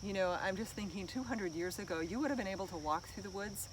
You know, I'm just thinking 200 years ago, you would have been able to walk through the woods.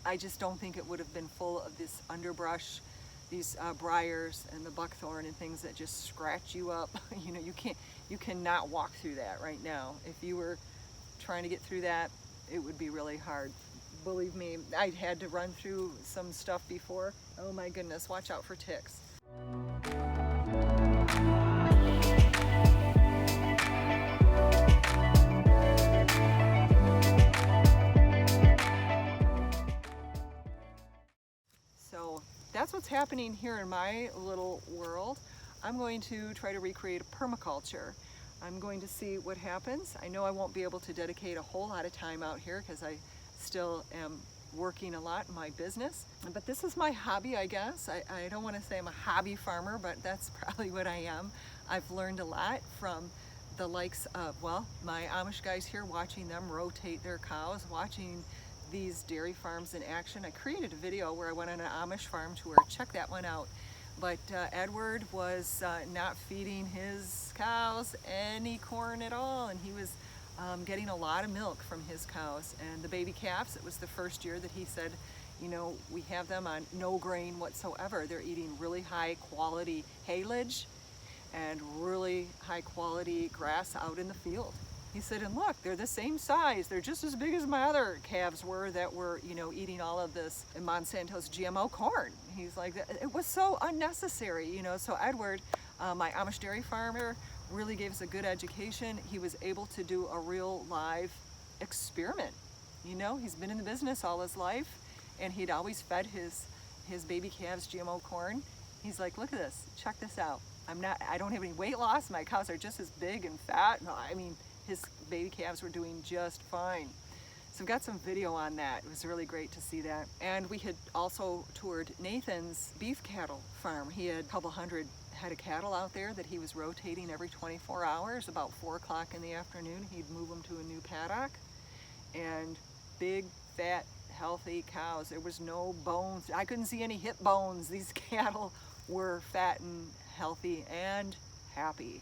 I just don't think it would have been full of this underbrush, these briars and the buckthorn and things that just scratch you up. You know, you cannot walk through that right now. If you were trying to get through that, it would be really hard. Believe me, I had to run through some stuff before. Oh my goodness, watch out for ticks. So that's what's happening here in my little world. I'm going to try to recreate a permaculture. I'm going to see what happens. I know I won't be able to dedicate a whole lot of time out here because I still am working a lot in my business. But this is my hobby, I guess. I don't want to say I'm a hobby farmer, but that's probably what I am. I've learned a lot from the likes of, well, my Amish guys here, watching them rotate their cows, watching these dairy farms in action. I created a video where I went on an Amish farm tour. Check that one out. But Edward was not feeding his cows any corn at all, and he was getting a lot of milk from his cows. And the baby calves, it was the first year that he said, you know, we have them on no grain whatsoever. They're eating really high quality haylage and really high quality grass out in the field. He said, and look, they're the same size. They're just as big as my other calves were that were, you know, eating all of this Monsanto's GMO corn. He's like, it was so unnecessary, you know. So Edward, my Amish dairy farmer, really gave us a good education. He was able to do a real live experiment. You know, he's been in the business all his life, and he'd always fed his baby calves GMO corn. He's like, look at this, check this out. I don't have any weight loss. My cows are just as big and fat. No, I mean, his baby calves were doing just fine. So I've got some video on that. It was really great to see that. And we had also toured Nathan's beef cattle farm. He had a couple hundred head of cattle out there that he was rotating every 24 hours. About 4 o'clock in the afternoon, he'd move them to a new paddock. And big, fat, healthy cows. There was no bones. I couldn't see any hip bones. These cattle were fat and healthy and happy.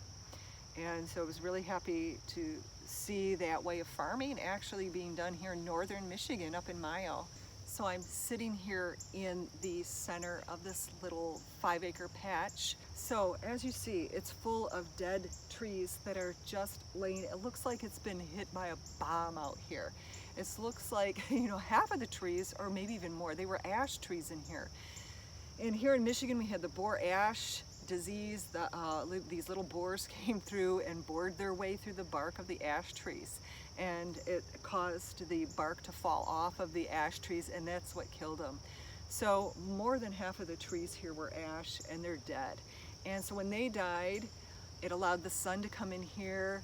And so I was really happy to see that way of farming actually being done here in northern Michigan, up in Mayo. So I'm sitting here in the center of this little 5-acre patch. So as you see, it's full of dead trees that are just laying. It looks like it's been hit by a bomb out here. It looks like, you know, half of the trees, or maybe even more, they were ash trees in here. And here in Michigan, we had the boar ash disease. These little boars came through and bored their way through the bark of the ash trees, and it caused the bark to fall off of the ash trees, and that's what killed them. So more than half of the trees here were ash, and they're dead. And so when they died, it allowed the sun to come in here,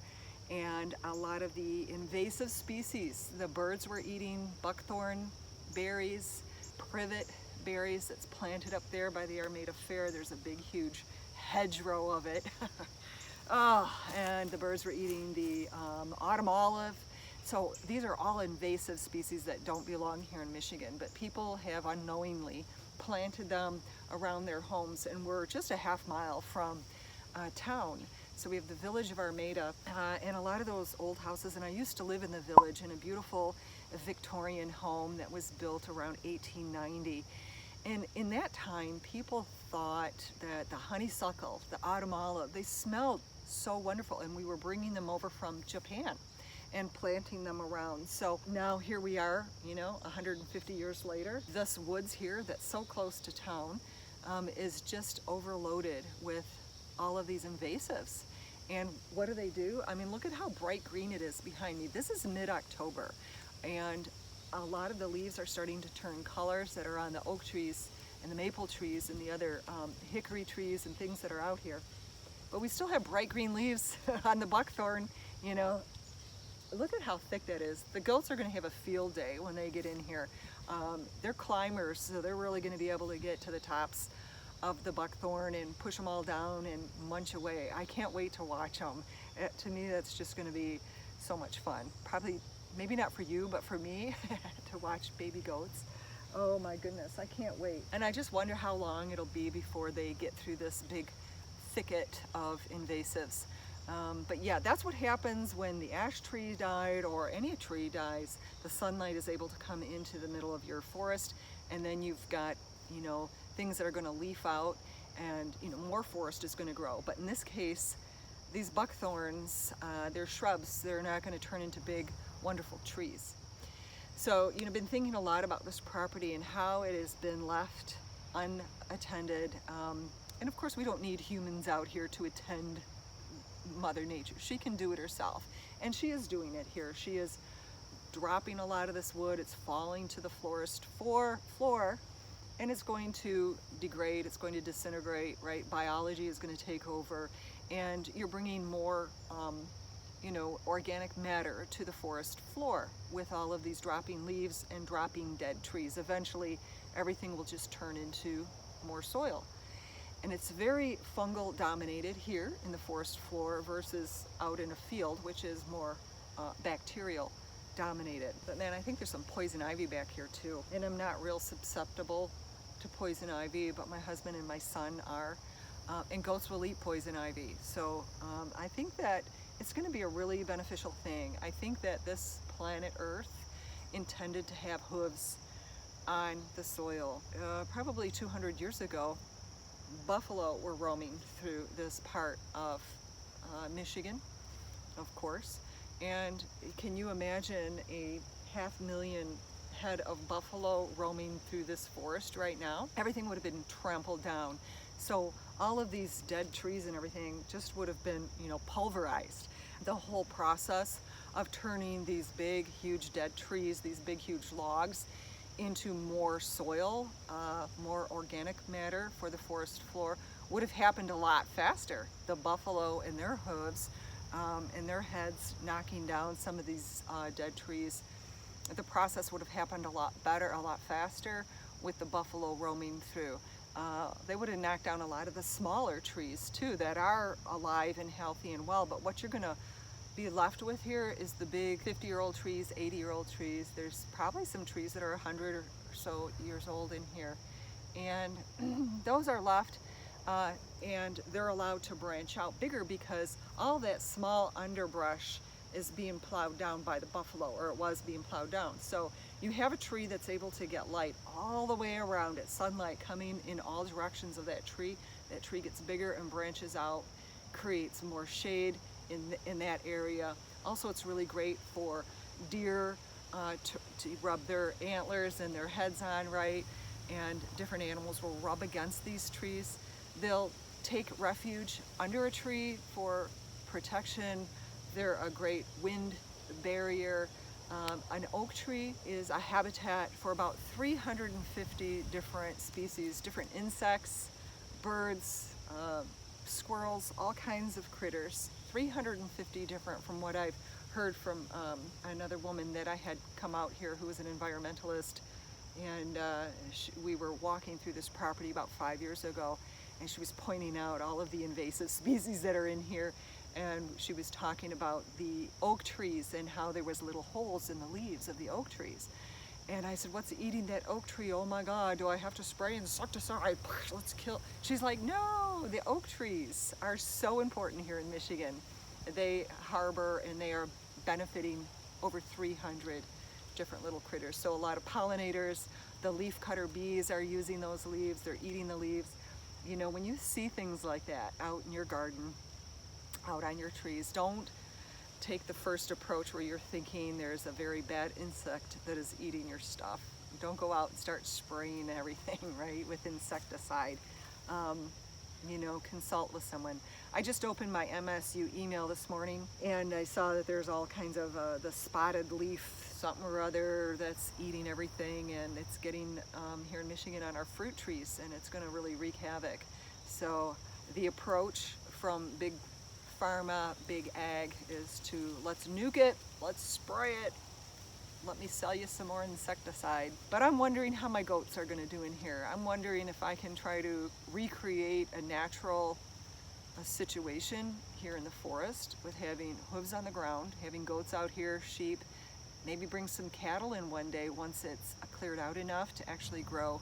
and a lot of the invasive species, the birds were eating buckthorn berries, privet berries that's planted up there by the Armada Fair. There's a big, huge hedgerow of it. Oh, and the birds were eating the autumn olive. So these are all invasive species that don't belong here in Michigan, but people have unknowingly planted them around their homes, and we're just a half mile from town. So we have the village of Armada and a lot of those old houses, and I used to live in the village in a beautiful Victorian home that was built around 1890. And in that time, people thought that the honeysuckle, the autumn olive, they smelled so wonderful, and we were bringing them over from Japan and planting them around. So now here we are, you know, 150 years later. This woods here that's so close to town is just overloaded with all of these invasives. And what do? I mean, look at how bright green it is behind me. This is mid-October, and a lot of the leaves are starting to turn colors that are on the oak trees and the maple trees and the other hickory trees and things that are out here. But we still have bright green leaves on the buckthorn, you know. Look at how thick that is. The goats are going to have a field day when they get in here. They're climbers, so they're really going to be able to get to the tops of the buckthorn and push them all down and munch away. I can't wait to watch them. To me, that's just going to be so much fun. Probably, maybe not for you, but for me, to watch baby goats. Oh my goodness, I can't wait. And I just wonder how long it'll be before they get through this big thicket of invasives. But yeah, that's what happens when the ash tree died or any tree dies. The sunlight is able to come into the middle of your forest, and then you've got, you know, things that are going to leaf out, and, you know, more forest is going to grow. But in this case, these buckthorns, they're shrubs. They're not going to turn into big, wonderful trees. So, you know, I've been thinking a lot about this property and how it has been left unattended. And of course, we don't need humans out here to attend Mother Nature. She can do it herself, and she is doing it here. She is dropping a lot of this wood. It's falling to the forest floor, and it's going to degrade. It's going to disintegrate, right? Biology is going to take over, and you're bringing more you know, organic matter to the forest floor with all of these dropping leaves and dropping dead trees. Eventually, everything will just turn into more soil. And it's very fungal dominated here in the forest floor versus out in a field, which is more bacterial dominated. But then I think there's some poison ivy back here too. And I'm not real susceptible to poison ivy, but my husband and my son are. And goats will eat poison ivy. So I think that it's going to be a really beneficial thing. I think that this planet Earth intended to have hooves on the soil. Probably 200 years ago, buffalo were roaming through this part of Michigan, of course. And can you imagine a 500,000 head of buffalo roaming through this forest right now? Everything would have been trampled down. So all of these dead trees and everything just would have been, you know, pulverized. The whole process of turning these big, huge dead trees, these big, huge logs, into more soil, more organic matter for the forest floor would have happened a lot faster. The buffalo and their hooves and their heads knocking down some of these dead trees, the process would have happened a lot better, a lot faster with the buffalo roaming through. They would have knocked down a lot of the smaller trees too that are alive and healthy and well, but what you're gonna be left with here is the big 50-year-old trees, 80-year-old trees. There's probably some trees that are 100 or so years old in here, and those are left, and they're allowed to branch out bigger because all that small underbrush is being plowed down by the buffalo, or it was being plowed down. So you have a tree that's able to get light all the way around it, sunlight coming in all directions of that tree. That tree gets bigger and branches out, creates more shade in that area. Also, it's really great for deer to rub their antlers and their heads on, right? And different animals will rub against these trees. They'll take refuge under a tree for protection. They're a great wind barrier. An oak tree is a habitat for about 350 different species, different insects, birds, squirrels, all kinds of critters. 350 different, from what I've heard from another woman that I had come out here who was an environmentalist, and we were walking through this property about 5 years ago, and she was pointing out all of the invasive species that are in here, and she was talking about the oak trees and how there was little holes in the leaves of the oak trees. And I said, what's eating that oak tree? Oh my God, do I have to spray insecticide? Let's kill. She's like, no, the oak trees are so important here in Michigan. They harbor and they are benefiting over 300 different little critters. So a lot of pollinators, the leaf cutter bees are using those leaves, they're eating the leaves. You know, when you see things like that out in your garden, out on your trees, don't take the first approach where you're thinking there's a very bad insect that is eating your stuff. Don't go out and start spraying everything, right, with insecticide. You know, consult with someone. I just opened my MSU email this morning, and I saw that there's all kinds of the spotted leaf something or other that's eating everything, and it's getting here in Michigan on our fruit trees, and it's going to really wreak havoc. So the approach from big pharma, big ag, is to let's nuke it, let's spray it, let me sell you some more insecticide. But I'm wondering how my goats are going to do in here. I'm wondering if I can try to recreate a natural situation here in the forest with having hooves on the ground, having goats out here, sheep, maybe bring some cattle in one day once it's cleared out enough to actually grow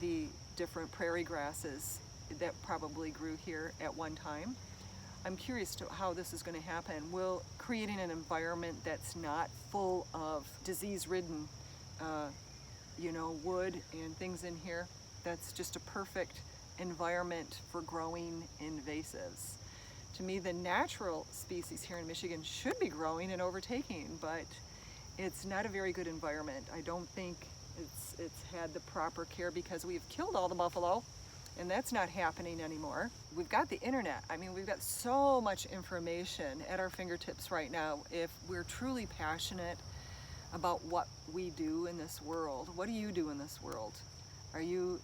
the different prairie grasses that probably grew here at one time. I'm curious to how this is going to happen. Will creating an environment that's not full of disease-ridden, wood and things in here, that's just a perfect environment for growing invasives. To me, the natural species here in Michigan should be growing and overtaking, but it's not a very good environment. I don't think it's had the proper care because we've killed all the buffalo, and that's not happening anymore. We've got the internet. I mean, we've got so much information at our fingertips right now. If we're truly passionate about what we do in this world, what do you do in this world? Are you,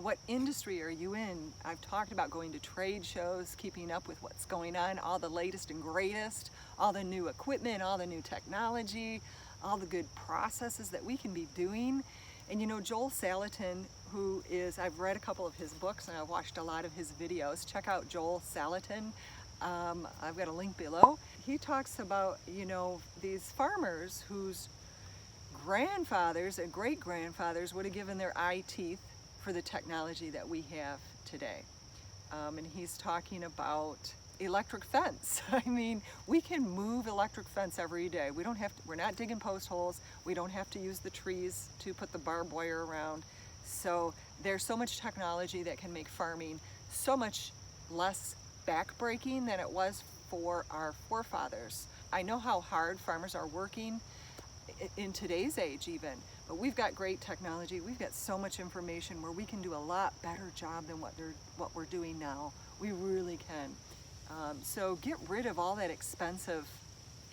what industry are you in? I've talked about going to trade shows, keeping up with what's going on, all the latest and greatest, all the new equipment, all the new technology, all the good processes that we can be doing. And Joel Salatin, I've read a couple of his books and I've watched a lot of his videos. Check out Joel Salatin. I've got a link below. He talks about, these farmers whose grandfathers and great-grandfathers would have given their eye teeth for the technology that we have today. And he's talking about electric fence. I mean, we can move electric fence every day. We're not digging post holes. We don't have to use the trees to put the barbed wire around. So there's so much technology that can make farming so much less backbreaking than it was for our forefathers. I know how hard farmers are working in today's age even, but we've got great technology. We've got so much information where we can do a lot better job than what we're doing now. We really can. So get rid of all that expensive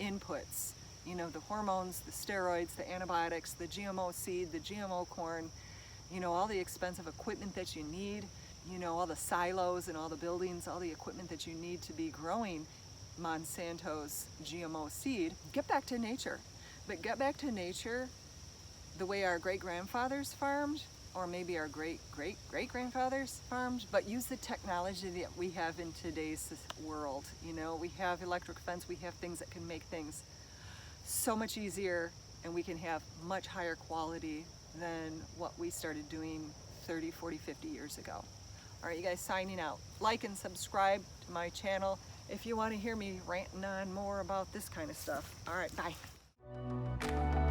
inputs, the hormones, the steroids, the antibiotics, the GMO seed, the GMO corn, all the expensive equipment that you need, all the silos and all the buildings, all the equipment that you need to be growing Monsanto's GMO seed. Get back to nature, but get back to nature the way our great-grandfathers farmed, or maybe our great-great-great-grandfathers farmed, but use the technology that we have in today's world. We have electric fence, we have things that can make things so much easier, and we can have much higher quality than what we started doing 30, 40, 50 years ago. All right, you guys, signing out. Like and subscribe to my channel if you want to hear me ranting on more about this kind of stuff. All right, bye.